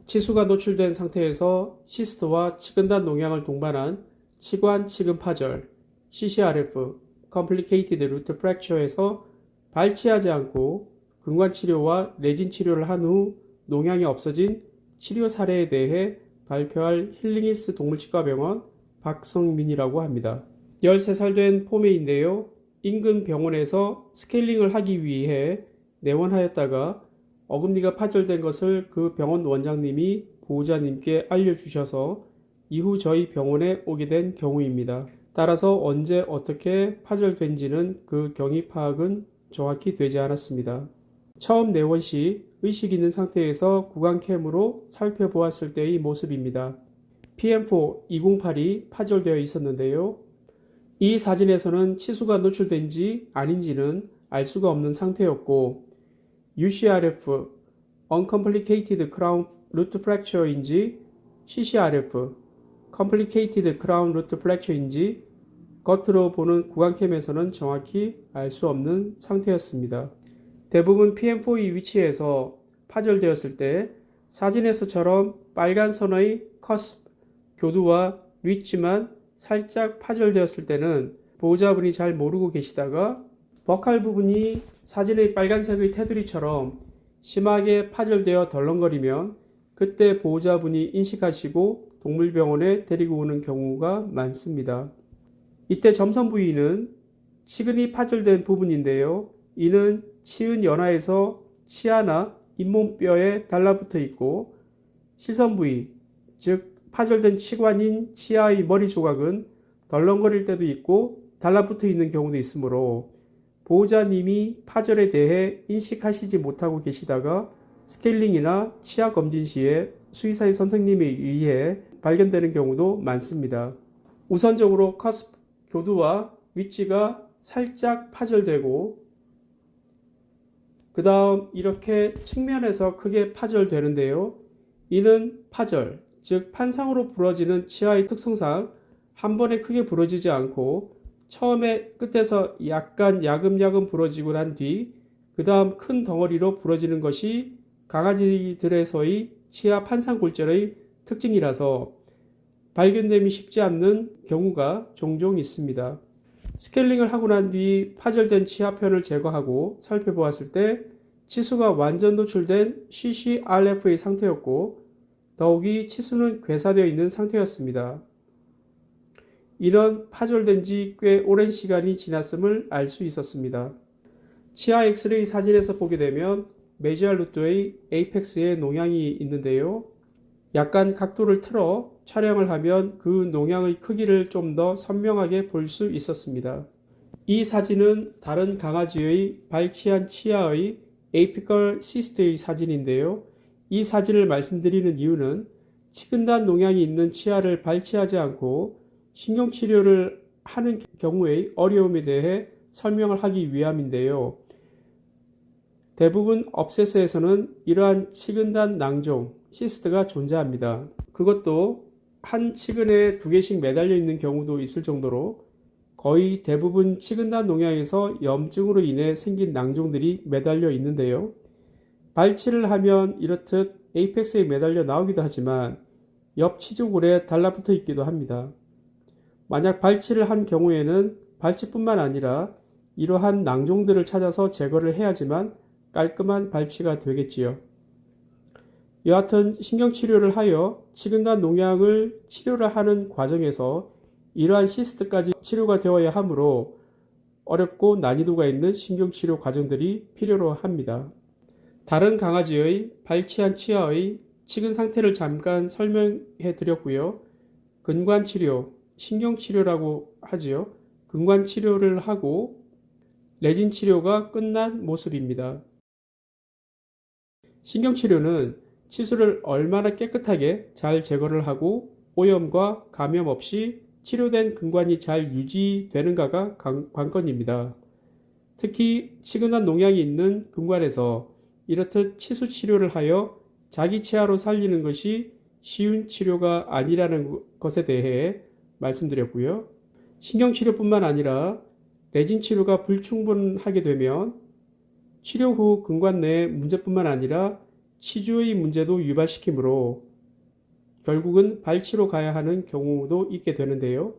치수가 노출된 상태에서 시스트와 치근단 농양을 동반한 치관 치근 파절, CCRF, Complicated Root Fracture에서 발치하지 않고 근관 치료와 레진 치료를 한 후 농양이 없어진 치료 사례에 대해 발표할 힐링히스 동물치과병원 박성민이라고 합니다. 13살 된 포메인데요. 인근 병원에서 스케일링을 하기 위해 내원하였다가 어금니가 파절된 것을 그 병원 원장님이 보호자님께 알려주셔서 이후 저희 병원에 오게 된 경우입니다. 따라서 언제 어떻게 파절된지는 그 경위 파악은 정확히 되지 않았습니다. 처음 내원 시 의식 있는 상태에서 구강캠으로 살펴보았을 때의 모습입니다. PM4 208이 파절되어 있었는데요. 이 사진에서는 치수가 노출된지 아닌지는 알 수가 없는 상태였고 UCRF, Uncomplicated Crown Root Fracture인지 CCRF, Complicated Crown Root Fracture인지 겉으로 보는 구강캠에서는 정확히 알 수 없는 상태였습니다. 대부분 PM4의 위치에서 파절되었을 때 사진에서처럼 빨간 선의 커스프, 교두와 릿지만 살짝 파절되었을 때는 보호자분이 잘 모르고 계시다가 버칼 부분이 사진의 빨간색의 테두리처럼 심하게 파절되어 덜렁거리면 그때 보호자분이 인식하시고 동물병원에 데리고 오는 경우가 많습니다. 이때 점선 부위는 치근이 파절된 부분인데요. 이는 치은 연화에서 치아나 잇몸뼈에 달라붙어 있고 실선 부위, 즉 파절된 치관인 치아의 머리 조각은 덜렁거릴 때도 있고 달라붙어 있는 경우도 있으므로 보호자님이 파절에 대해 인식하시지 못하고 계시다가 스케일링이나 치아 검진 시에 수의사의 선생님에 의해 발견되는 경우도 많습니다. 우선적으로 커스프, 교두와 윗지가 살짝 파절되고 그 다음 이렇게 측면에서 크게 파절되는데요. 이는 파절, 즉 판상으로 부러지는 치아의 특성상 한 번에 크게 부러지지 않고 처음에 끝에서 약간 야금야금 부러지고 난 뒤 그 다음 큰 덩어리로 부러지는 것이 강아지들에서의 치아 판상골절의 특징이라서 발견됨이 쉽지 않는 경우가 종종 있습니다. 스케일링을 하고 난 뒤 파절된 치아편을 제거하고 살펴보았을 때 치수가 완전 노출된 CCRF의 상태였고 더욱이 치수는 괴사되어 있는 상태였습니다. 이런 파절된 지 꽤 오랜 시간이 지났음을 알 수 있었습니다. 치아 엑스레이 사진에서 보게 되면 메지알 루트의 에이펙스에 농양이 있는데요. 약간 각도를 틀어 촬영을 하면 그 농양의 크기를 좀 더 선명하게 볼 수 있었습니다. 이 사진은 다른 강아지의 발치한 치아의 에이피컬 시스트의 사진인데요. 이 사진을 말씀드리는 이유는 치근단 농양이 있는 치아를 발치하지 않고 신경치료를 하는 경우의 어려움에 대해 설명을 하기 위함인데요. 대부분 업세스에서는 이러한 치근단 낭종, 시스트가 존재합니다. 그것도 한 치근에 2개씩 매달려 있는 경우도 있을 정도로 거의 대부분 치근단 농양에서 염증으로 인해 생긴 낭종들이 매달려 있는데요. 발치를 하면 이렇듯 에이펙스에 매달려 나오기도 하지만 옆 치조골에 달라붙어 있기도 합니다. 만약 발치를 한 경우에는 발치뿐만 아니라 이러한 낭종들을 찾아서 제거를 해야지만 깔끔한 발치가 되겠지요. 여하튼 신경치료를 하여 치근단 농양을 치료를 하는 과정에서 이러한 시스트까지 치료가 되어야 하므로 어렵고 난이도가 있는 신경치료 과정들이 필요로 합니다. 다른 강아지의 발치한 치아의 치근 상태를 잠깐 설명해 드렸고요. 근관치료, 신경치료라고 하지요. 근관치료를 하고 레진치료가 끝난 모습입니다. 신경치료는 치수를 얼마나 깨끗하게 잘 제거를 하고 오염과 감염 없이 치료된 근관이 잘 유지되는가가 관건입니다. 특히 치근단 농양이 있는 근관에서 이렇듯 치수 치료를 하여 자기 치아로 살리는 것이 쉬운 치료가 아니라는 것에 대해 말씀드렸고요. 신경치료뿐만 아니라 레진 치료가 불충분하게 되면 치료 후 근관 내에 문제뿐만 아니라 치주의 문제도 유발시키므로 결국은 발치로 가야 하는 경우도 있게 되는데요.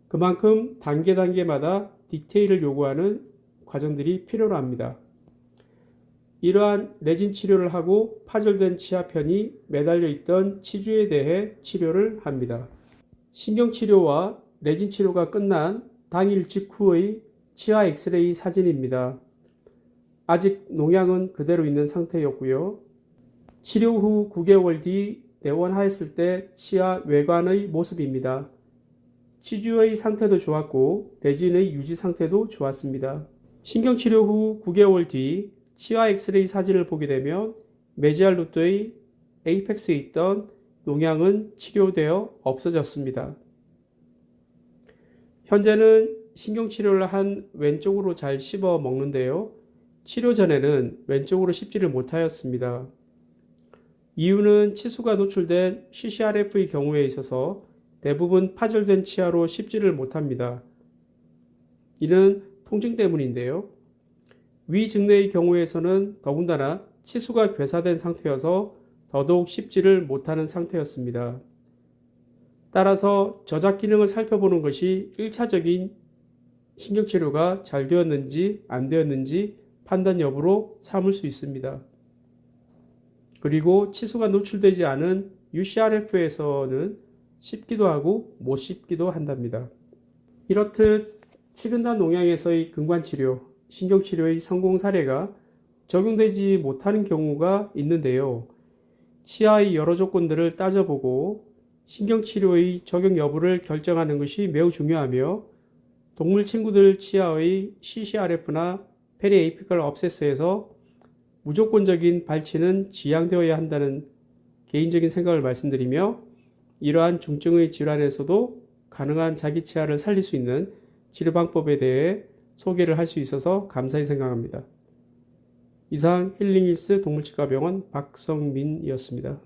그만큼 단계마다 디테일을 요구하는 과정들이 필요로 합니다. 이러한 레진 치료를 하고 파절된 치아편이 매달려 있던 치주에 대해 치료를 합니다. 신경치료와 레진 치료가 끝난 당일 직후의 치아 엑스레이 사진입니다. 아직 농양은 그대로 있는 상태였고요. 치료 후 9개월 뒤 내원하였을 때 치아 외관의 모습입니다. 치주의 상태도 좋았고 레진의 유지 상태도 좋았습니다. 신경치료 후 9개월 뒤 치아 엑스레이 사진을 보게 되면 메지알 루트의 에이펙스에 있던 농양은 치료되어 없어졌습니다. 현재는 신경치료를 한 왼쪽으로 잘 씹어 먹는데요. 치료 전에는 왼쪽으로 씹지를 못하였습니다. 이유는 치수가 노출된 CCRF의 경우에 있어서 대부분 파절된 치아로 씹지를 못합니다. 이는 통증 때문인데요. 위증내의 경우에서는 더군다나 치수가 괴사된 상태여서 더더욱 씹지를 못하는 상태였습니다. 따라서 저작 기능을 살펴보는 것이 1차적인 신경치료가 잘 되었는지 안 되었는지 판단 여부로 삼을 수 있습니다. 그리고 치수가 노출되지 않은 UCRF에서는 씹기도 하고 못 씹기도 한답니다. 이렇듯 치근단 농양에서의 근관치료, 신경치료의 성공 사례가 적용되지 못하는 경우가 있는데요. 치아의 여러 조건들을 따져보고 신경치료의 적용 여부를 결정하는 것이 매우 중요하며 동물 친구들 치아의 CCRF나 페리에이피컬 업세스에서 무조건적인 발치는 지양되어야 한다는 개인적인 생각을 말씀드리며 이러한 중증의 질환에서도 가능한 자기 치아를 살릴 수 있는 치료 방법에 대해 소개를 할 수 있어서 감사히 생각합니다. 이상 힐링힐스 동물치과병원 박성민이었습니다.